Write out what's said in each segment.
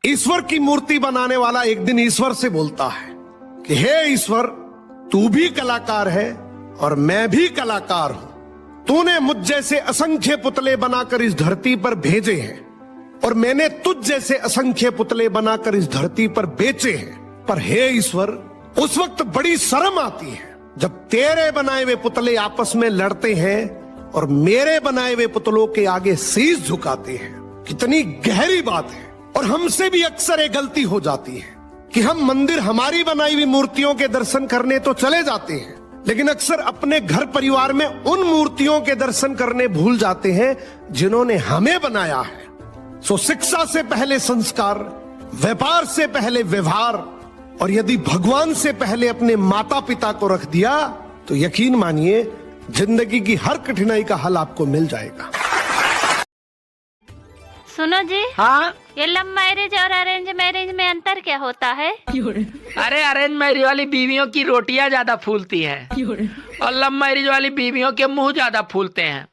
ईश्वर की मूर्ति बनाने वाला एक दिन ईश्वर से बोलता है कि हे ईश्वर, तू भी कलाकार है और मैं भी कलाकार हूं। तूने मुझ जैसे असंख्य पुतले बनाकर इस धरती पर भेजे हैं और मैंने तुझ जैसे असंख्य पुतले बनाकर इस धरती पर बेचे हैं। पर हे ईश्वर, उस वक्त बड़ी शर्म आती है जब तेरे बनाए हुए पुतले आपस में लड़ते हैं और मेरे बनाए हुए पुतलों के आगे शीश झुकाते हैं। कितनी गहरी बात है। और हमसे भी अक्सर एक गलती हो जाती है कि हम मंदिर हमारी बनाई हुई मूर्तियों के दर्शन करने तो चले जाते हैं, लेकिन अक्सर अपने घर परिवार में उन मूर्तियों के दर्शन करने भूल जाते हैं जिन्होंने हमें बनाया है। सो शिक्षा से पहले संस्कार, व्यापार से पहले व्यवहार, और यदि भगवान से पहले अपने माता पिता को रख दिया तो यकीन मानिए जिंदगी की हर कठिनाई का हल आपको मिल जाएगा। सुनो जी। हाँ, ये लव मैरिज और अरेंज मैरिज में अंतर क्या होता है? अरे अरेंज मैरिज वाली बीवियों की रोटियां ज्यादा फूलती हैं और लव मैरिज वाली बीवियों के मुंह ज्यादा फूलते हैं।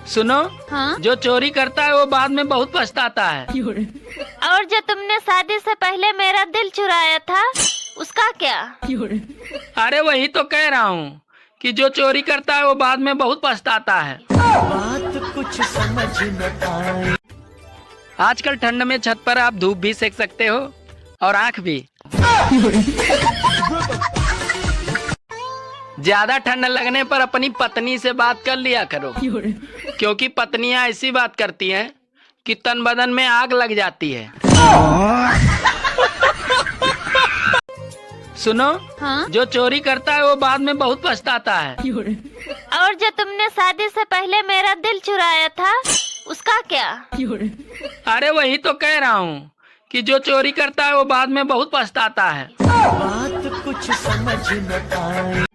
सुनो, हाँ? जो चोरी करता है वो बाद में बहुत पछताता है। और जो तुमने शादी से पहले मेरा दिल चुराया था उसका क्या? अरे वही तो कह रहा हूँ कि जो चोरी करता है वो बाद में बहुत पछताता है। बात कुछ समझ न आए। आजकल ठंड में छत पर आप धूप भी सेक सकते हो और आँख भी। ज्यादा ठंड लगने पर अपनी पत्नी से बात कर लिया करो, क्योंकि पत्नियां ऐसी बात करती हैं कि तन बदन में आग लग जाती है। सुनो, हाँ? जो चोरी करता है वो बाद में बहुत पछताता है। और जो तुमने शादी से पहले मेरा दिल चुराया था उसका क्या? अरे वही तो कह रहा हूँ कि जो चोरी करता है वो बाद में बहुत पछताता है। बात कुछ समझ न आए।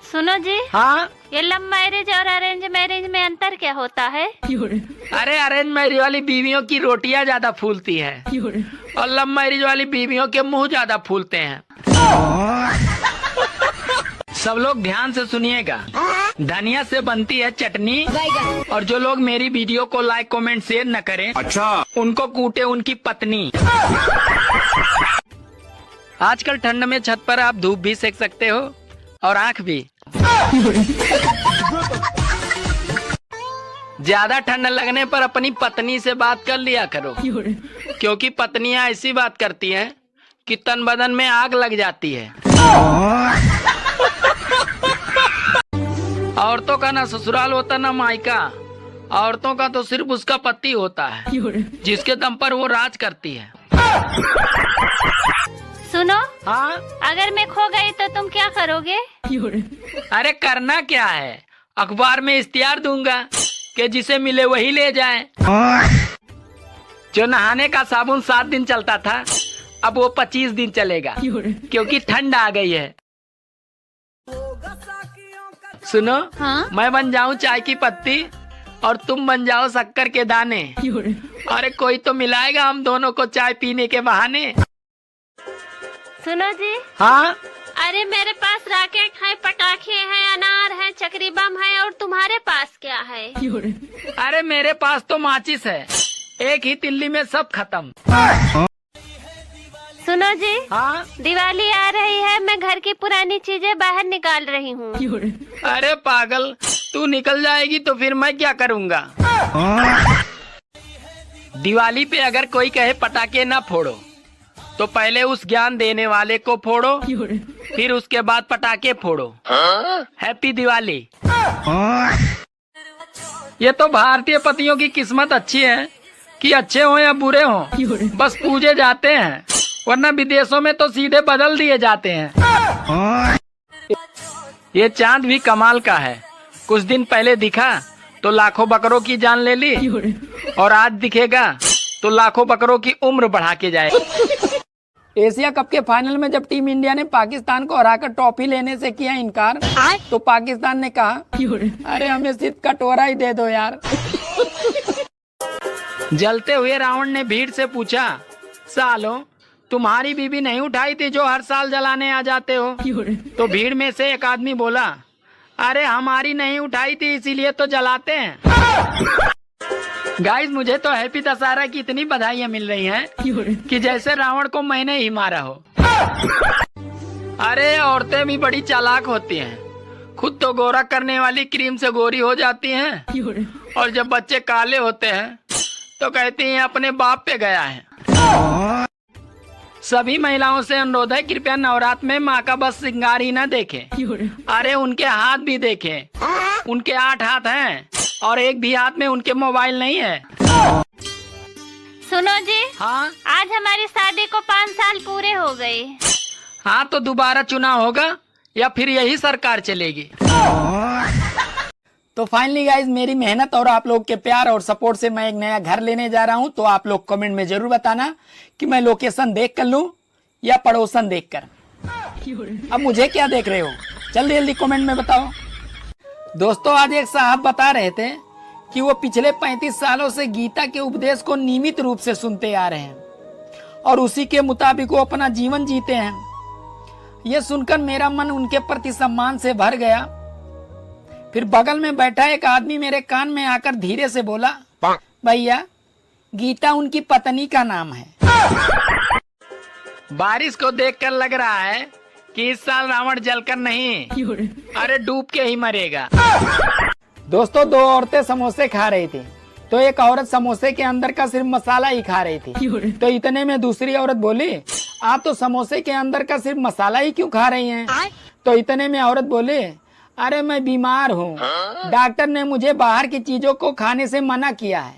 सुनो जी। हाँ, ये लव मैरिज और अरेंज मैरिज में अंतर क्या होता है? अरे अरेंज मैरिज वाली बीवियों की रोटियां ज्यादा फूलती हैं और लव मैरिज वाली बीवियों के मुंह ज्यादा फूलते हैं। सब लोग ध्यान से सुनिएगा। धनिया से बनती है चटनी, और जो लोग मेरी वीडियो को लाइक कमेंट शेयर न करें, अच्छा, उनको कूटे उनकी पत्नी। आजकल ठंड में छत पर आप धूप भी सेक सकते हो और आँख भी। ज्यादा ठंड लगने पर अपनी पत्नी से बात कर लिया करो, क्योंकि पत्नियां ऐसी बात करती हैं कि तन बदन में आग लग जाती है। औरतों का ना ससुराल होता ना मायका। औरतों का तो सिर्फ उसका पति होता है जिसके दम पर वो राज करती है। सुनो, हाँ? अगर मैं खो गई तो तुम क्या करोगे? अरे करना क्या है, अखबार में इश्तिहार दूंगा कि जिसे मिले वही ले जाए। जो नहाने का साबुन 7 दिन चलता था अब वो 25 दिन चलेगा, क्योंकि ठंड आ गई है। सुनो, हाँ? मैं बन जाऊं चाय की पत्ती और तुम बन जाओ शक्कर के दाने। अरे कोई तो मिलाएगा हम दोनों को चाय पीने के बहाने। सुनो जी। हाँ? अरे मेरे पास रॉकेट है, पटाखे हैं, अनार है, चक्री बम है, और तुम्हारे पास क्या है? अरे मेरे पास तो माचिस है, एक ही तिल्ली में सब खत्म। सुनो जी। हाँ? दिवाली आ रही है, मैं घर की पुरानी चीजें बाहर निकाल रही हूँ। अरे पागल, तू निकल जाएगी तो फिर मैं क्या करूँगा? दिवाली पे अगर कोई कहे पटाखे ना फोड़ो तो पहले उस ज्ञान देने वाले को फोड़ो, फिर उसके बाद पटाखे फोड़ो। हैप्पी दिवाली। ये तो भारतीय पतियों की किस्मत अच्छी है कि अच्छे हो या बुरे हो, बस पूजे जाते हैं, वरना विदेशों में तो सीधे बदल दिए जाते हैं। ये चांद भी कमाल का है। कुछ दिन पहले दिखा तो लाखों बकरों की जान ले ली, और आज दिखेगा तो लाखों बकरों की उम्र बढ़ा के जाए। एशिया कप के फाइनल में जब टीम इंडिया ने पाकिस्तान को हराकर ट्रॉफी लेने से किया इनकार, तो पाकिस्तान ने कहा, अरे हमें सिर्फ कटोरा ही दे दो यार। जलते हुए रावण ने भीड़ से पूछा, सालो तुम्हारी बीबी नहीं उठाई थी जो हर साल जलाने आ जाते हो? तो भीड़ में से एक आदमी बोला, अरे हमारी नहीं उठाई थी इसीलिए तो जलाते हैं। गाइस मुझे तो हैप्पी दशहरा की इतनी बधाइयाँ मिल रही हैं कि जैसे रावण को मैंने ही मारा हो। अरे औरतें भी बड़ी चालाक होती हैं। खुद तो गोरा करने वाली क्रीम से गोरी हो जाती हैं और जब बच्चे काले होते हैं तो कहती हैं अपने बाप पे गया है। सभी महिलाओं से अनुरोध है, कृपया नवरात्र में माँ का बस श्रृंगार ही न देखें। अरे उनके हाथ भी देखें। उनके 8 हाथ हैं और एक भी हाथ में उनके मोबाइल नहीं है। सुनो जी, हाँ आज हमारी शादी को 5 साल पूरे हो गए। हाँ, तो दोबारा चुनाव होगा या फिर यही सरकार चलेगी। तो फाइनली गाइज मेरी मेहनत और आप लोग के प्यार और सपोर्ट से मैं एक नया घर लेने जा रहा हूं। तो आप लोग कमेंट में जरूर बताना कि मैं लोकेशन देख कर लूं या पड़ोसन देख कर। अब मुझे क्या देख रहे हो, जल्दी जल्दी कमेंट में बताओ। दोस्तों आज एक साहब बता रहे थे कि वो पिछले 35 सालों से गीता के उपदेश को नियमित रूप से सुनते आ रहे हैं और उसी के मुताबिक वो अपना जीवन जीते हैं। ये सुनकर मेरा मन उनके प्रति सम्मान से भर गया। फिर बगल में बैठा एक आदमी मेरे कान में आकर धीरे से बोला, भैया गीता उनकी पत्नी का नाम है। बारिश को देखकर लग रहा है कि इस साल रावण जलकर नहीं, अरे डूब के ही मरेगा। दोस्तों 2 औरतें समोसे खा रही थी, तो एक औरत समोसे के अंदर का सिर्फ मसाला ही खा रही थी। तो इतने में दूसरी औरत बोली, आप तो समोसे के अंदर का सिर्फ मसाला ही क्यों खा रही हैं? तो इतने में औरत बोली, अरे मैं बीमार हूँ, डॉक्टर ने मुझे बाहर की चीजों को खाने से मना किया है।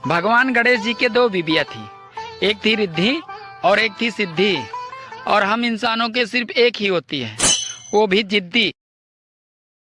भगवान गणेश जी के 2 बीबियाँ थी, एक थी रिद्धि और एक थी सिद्धि। और हम इंसानों के सिर्फ एक ही होती है, वो भी जिद्दी।